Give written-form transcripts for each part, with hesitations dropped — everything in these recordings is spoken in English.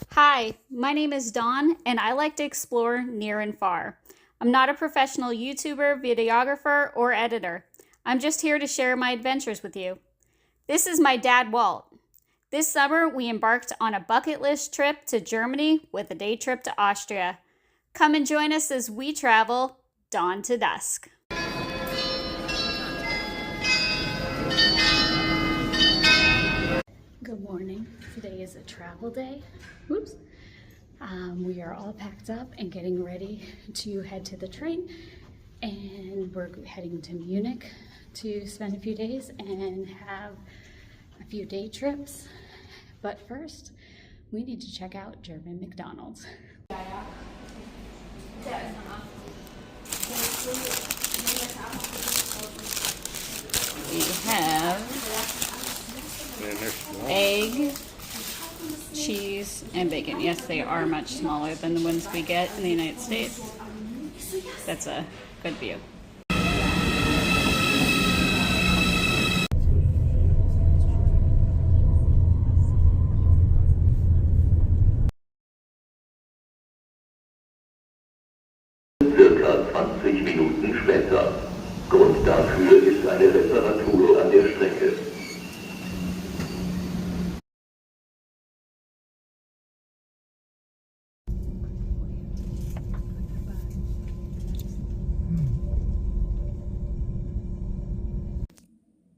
Hi, my name is Dawn, and I like to explore near and far. I'm not a professional YouTuber, videographer, or editor. I'm just here to share my adventures with you. This is my dad, Walt. This summer, we embarked on a bucket list trip to Germany with a day trip to Austria. Come and join us as we travel dawn to dusk. Good morning. Today is a travel day. Whoops. We are all packed up and getting ready to head to the train, and we're heading to Munich to spend a few days and have a few day trips. But first, we need to check out German McDonald's. We have egg, cheese, and bacon. Yes, they are much smaller than the ones we get in the United States. That's a good view. Circa 20 Minuten später. Grund dafür ist eine Reparatur an der Strecke.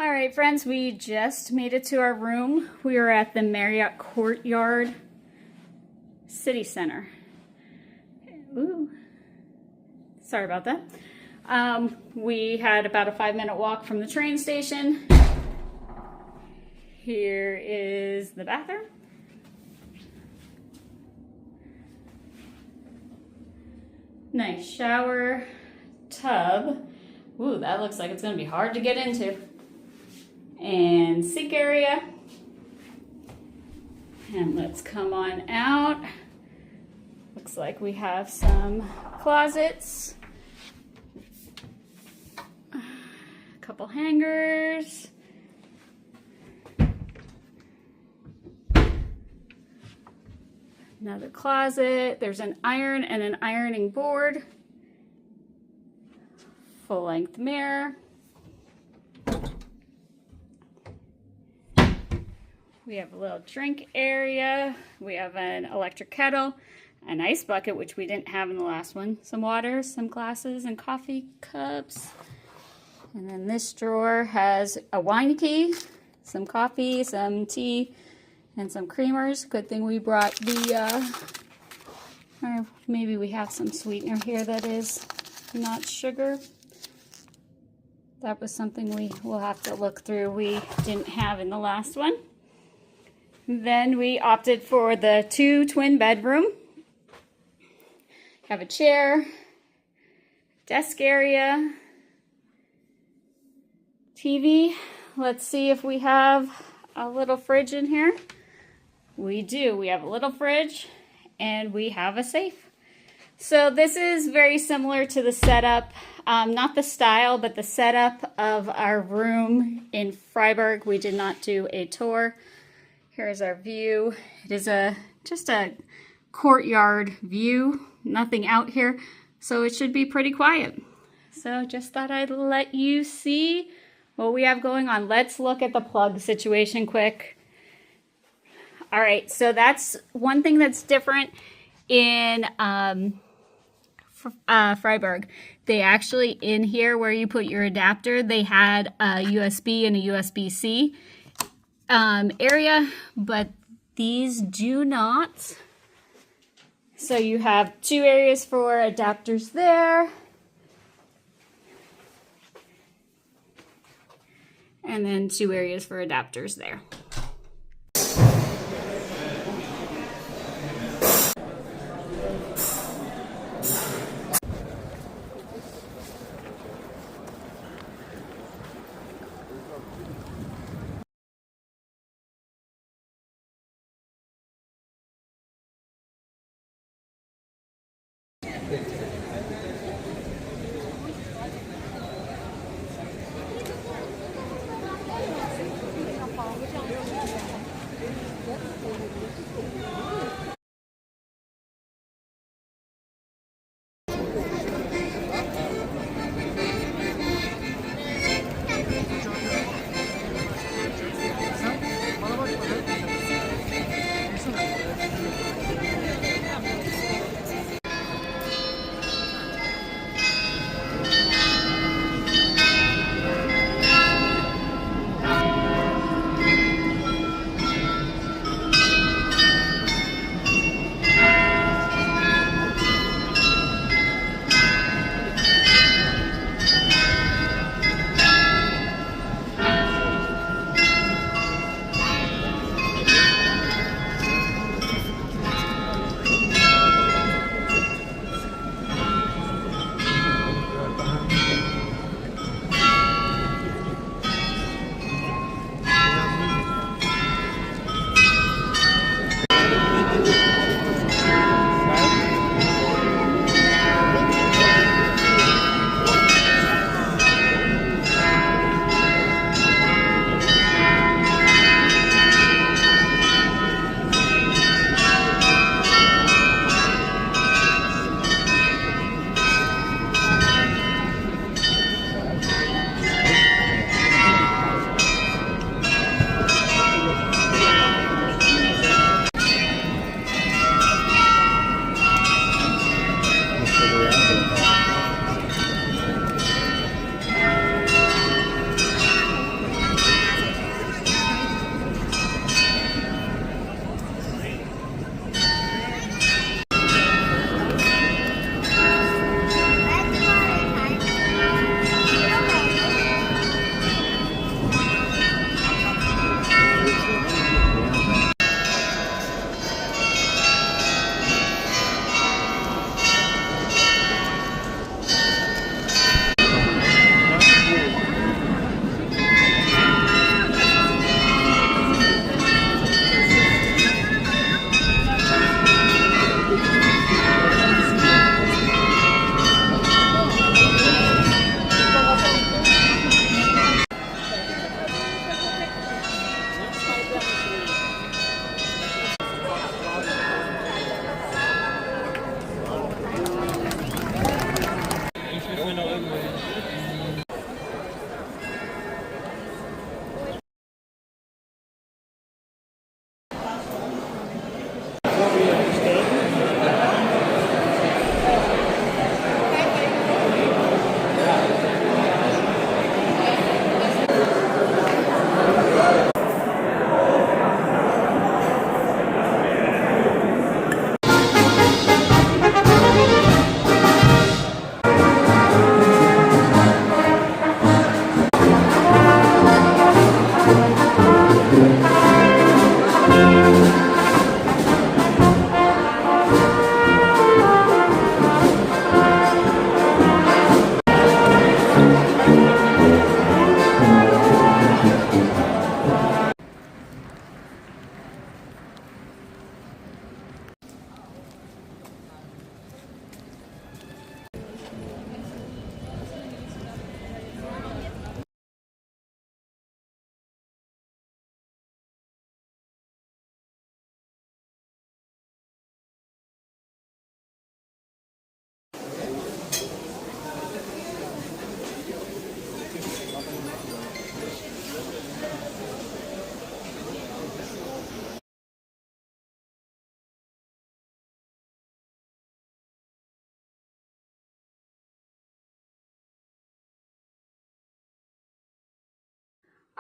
All right, friends, we just made it to our room. We are at the Marriott Courtyard City Center. Ooh, sorry about that. We had about a 5-minute walk from the train station. Here is the bathroom. Nice shower, tub. Ooh, that looks like it's gonna be hard to get into. And sink area. And let's come on out. Looks like we have some closets. A couple hangers. Another closet. There's an iron and an ironing board. Full-length mirror. We have a little drink area. We have an electric kettle, an ice bucket, which we didn't have in the last one, some water, some glasses, and coffee cups. And then this drawer has a wine key, some coffee, some tea, and some creamers. Good thing we brought the, or maybe we have some sweetener here that is not sugar. That was something we will have to look through. We didn't have in the last one. Then we opted for the 2 twin bedroom. Have a chair, desk area, TV. Let's see if we have a little fridge in here. We do. We have a little fridge and we have a safe. So this is very similar to the setup, not the style, but the setup of our room in Freiburg. We did not do a tour. Here's our view. It is just a courtyard view, nothing out here, so it should be pretty quiet. So just thought I'd let you see what we have going on. Let's look at the plug situation quick. All right, so that's one thing that's different in Freiburg. They actually, in here where you put your adapter, they had a USB and a USB-C area, but these do not. So you have 2 areas for adapters there, and then 2 areas for adapters there.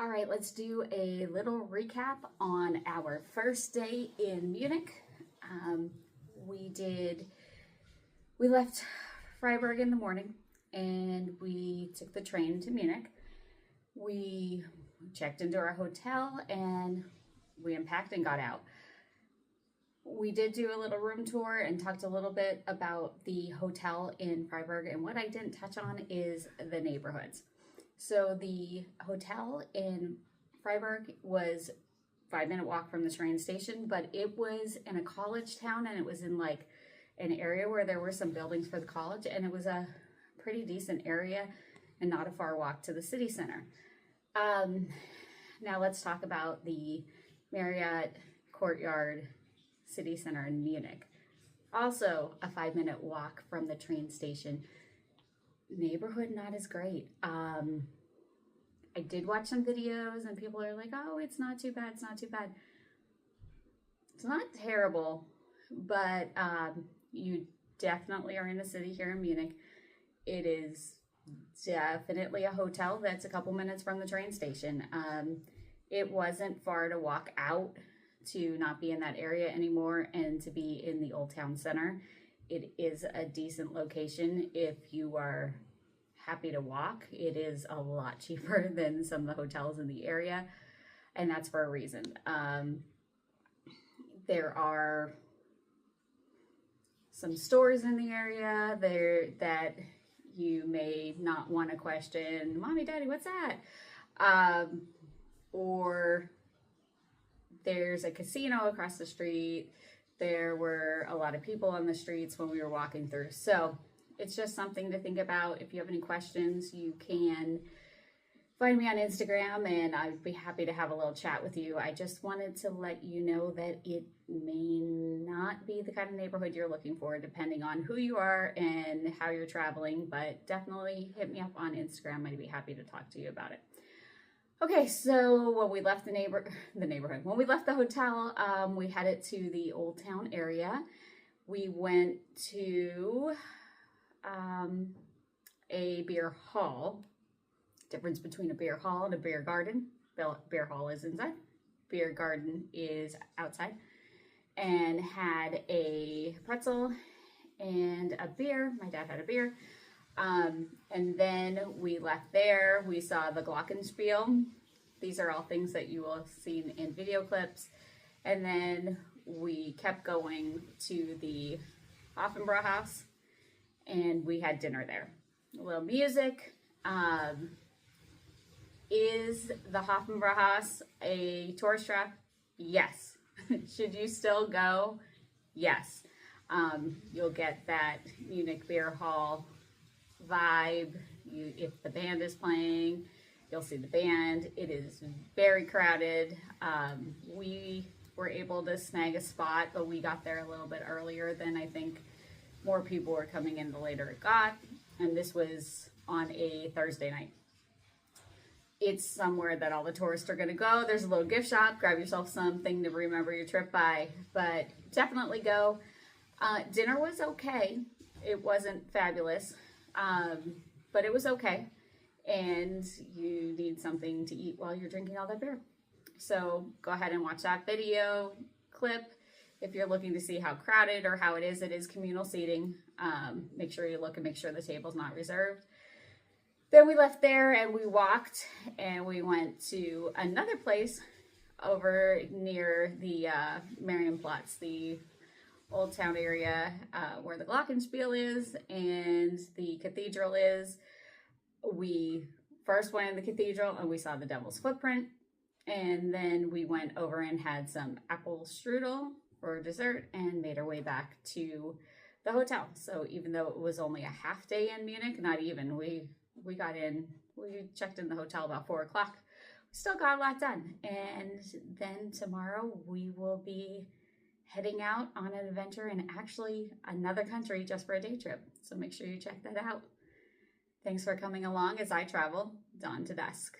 All right, let's do a little recap on our first day in Munich. We left Freiburg in the morning and we took the train to Munich. We checked into our hotel and we unpacked and got out. We did do a little room tour and talked a little bit about the hotel in Freiburg, and what I didn't touch on is the neighborhoods. So the hotel in Freiburg was a 5-minute walk from the train station, but it was in a college town, and it was in like an area where there were some buildings for the college, and it was a pretty decent area and not a far walk to the city center. Now let's talk about the Marriott Courtyard City Center in Munich. Also a 5-minute walk from the train station. Neighborhood not as great. I did watch some videos and people are like, oh, it's not too bad, it's not too bad. It's not terrible, but you definitely are in a city here in Munich. It is definitely a hotel that's a couple minutes from the train station. It wasn't far to walk out to not be in that area anymore and to be in the Old Town Center. It is a decent location if you are happy to walk. It is a lot cheaper than some of the hotels in the area, and that's for a reason. There are some stores in the area there that you may not want to question, Mommy, Daddy, what's that? Or there's a casino across the street. There were a lot of people on the streets when we were walking through. So it's just something to think about. If you have any questions, you can find me on Instagram and I'd be happy to have a little chat with you. I just wanted to let you know that it may not be the kind of neighborhood you're looking for, depending on who you are and how you're traveling, but definitely hit me up on Instagram. I'd be happy to talk to you about it. Okay, so when we left the neighborhood, when we left the hotel, we headed to the Old Town area. We went to a beer hall. Difference between a beer hall and a beer garden. Beer hall is inside, beer garden is outside. And had a pretzel and a beer. My dad had a beer. And then we left there. We saw the Glockenspiel. These are all things that you will have seen in video clips. And then we kept going to the Hofbrauhaus and we had dinner there. A little music. Is the Hofbrauhaus a tourist trap? Yes. Should you still go? Yes. You'll get that Munich Beer Hall vibe. If the band is playing, you'll see the band. It is very crowded. We were able to snag a spot, but we got there a little bit earlier than I think more people were coming in the later it got. And this was on a Thursday night. It's somewhere that all the tourists are going to go. There's a little gift shop. Grab yourself something to remember your trip by, but definitely go. Dinner was okay. It wasn't fabulous, but it was okay. And you need something to eat while you're drinking all that beer. So go ahead and watch that video clip. If you're looking to see how crowded or how it is communal seating. Make sure you look and make sure the table's not reserved. Then we left there and we walked and we went to another place over near the Marienplatz, the Old Town area where the Glockenspiel is and the cathedral is. We first went in the cathedral and we saw the Devil's Footprint, and then we went over and had some apple strudel for dessert and made our way back to the hotel. So even though it was only a half day in Munich, not even, we checked in the hotel about 4 o'clock. We still got a lot done. And then tomorrow we will be heading out on an adventure in actually another country just for a day trip. So make sure you check that out. Thanks for coming along as I travel dawn to dusk.